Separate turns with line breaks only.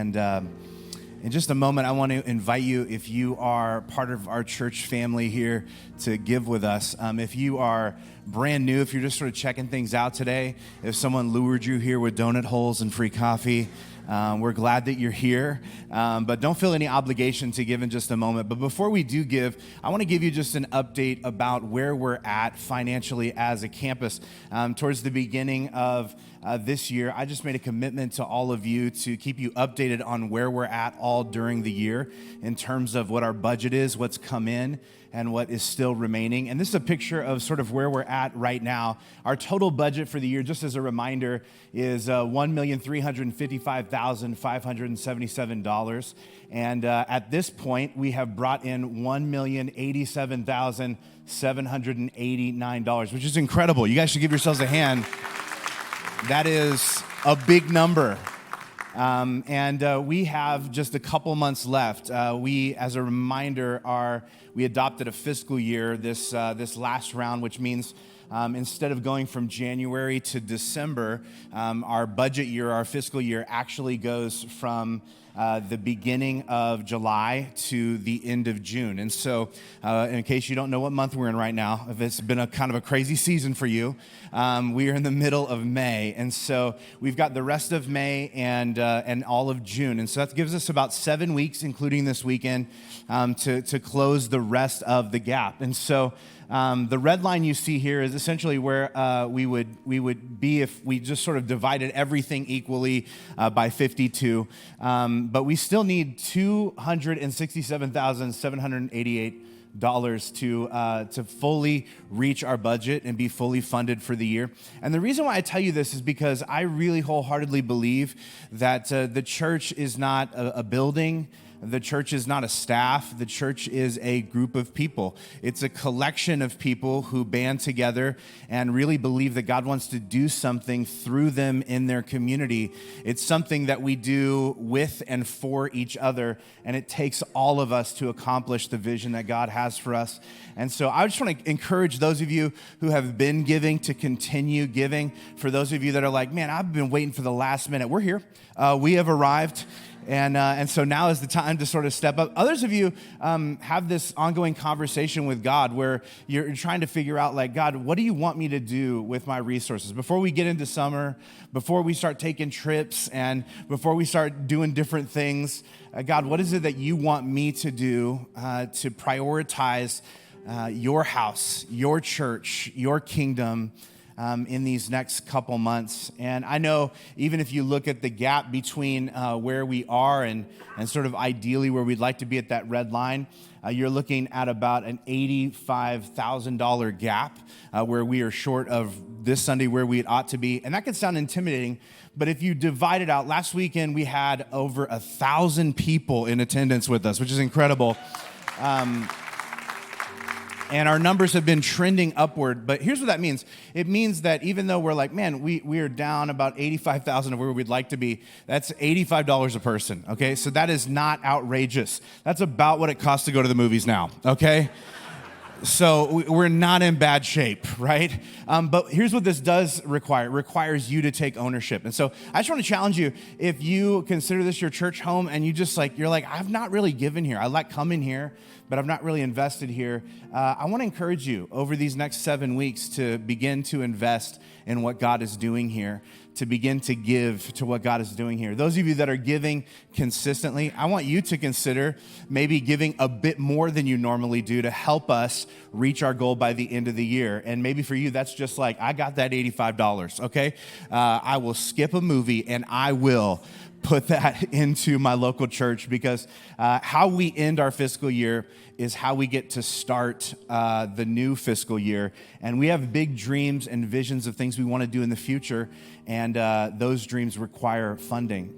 And in just a moment, I want to invite you, if you are part of our church family here, to give with us. If you are brand new, if you're just sort of checking things out today, if someone lured you here with donut holes and free coffee, we're glad that you're here, but don't feel any obligation to give in just a moment. But before we do give, I want to give you just an update about where we're at financially as a campus. Towards the beginning of this year, I just made a commitment to all of you to keep you updated on where we're at all during the year in terms of what our budget is, what's come in, and what is still remaining. And this is a picture of sort of where we're at right now. Our total budget for the year, just as a reminder, is $1,355,577. And at this point, we have brought in $1,087,789, which is incredible. You guys should give yourselves a hand. That is a big number. And we have just a couple months left. We, as a reminder, we adopted a fiscal year this last round, which means instead of going from January to December, our budget year, our fiscal year, actually goes from the beginning of July to the end of June. And so, in case you don't know what month we're in right now, if it's been a kind of a crazy season for you, we are in the middle of May. And so we've got the rest of May and all of June. And so that gives us about 7 weeks, including this weekend, to close the rest of the gap. And so the red line you see here is essentially where we would be if we just sort of divided everything equally by 52. But we still need $267,788 to fully reach our budget and be fully funded for the year. And the reason why I tell you this is because I really wholeheartedly believe that the church is not a building. The church is not a staff. The church is a group of people. It's a collection of people who band together and really believe that God wants to do something through them in their community. It's something that we do with and for each other, and it takes all of us to accomplish the vision that God has for us. And so I just want to encourage those of you who have been giving to continue giving. For those of you that are like, man, I've been waiting for the last minute. We're here. We have arrived. And so now is the time to sort of step up. Others of you have this ongoing conversation with God where you're trying to figure out, like, God, what do you want me to do with my resources? Before we get into summer, before we start taking trips, and before we start doing different things, God, what is it that you want me to do to prioritize your house, your church, your kingdom, in these next couple months? And I know even if you look at the gap between where we are and sort of ideally where we'd like to be at that red line, you're looking at about an $85,000 gap where we are short of this Sunday where we ought to be. And that can sound intimidating, but if you divide it out, last weekend we had over 1,000 people in attendance with us, which is incredible. And our numbers have been trending upward. But here's what that means. It means that even though we're like, man, we are down about 85,000 of where we'd like to be, that's $85 a person, okay? So that is not outrageous. That's about what it costs to go to the movies now, okay? So we're not in bad shape, right? But here's what this does require. It requires you to take ownership. And so I just want to challenge you, if you consider this your church home and you're like, I've not really given here. I like coming here, but I've not really invested here. I want to encourage you over these next 7 weeks to begin to invest in what God is doing here, to begin to give to what God is doing here. Those of you that are giving consistently, I want you to consider maybe giving a bit more than you normally do to help us reach our goal by the end of the year. And maybe for you, that's just like, I got that $85, okay? I will skip a movie and I will put that into my local church, because how we end our fiscal year is how we get to start the new fiscal year. And we have big dreams and visions of things we want to do in the future, and those dreams require funding.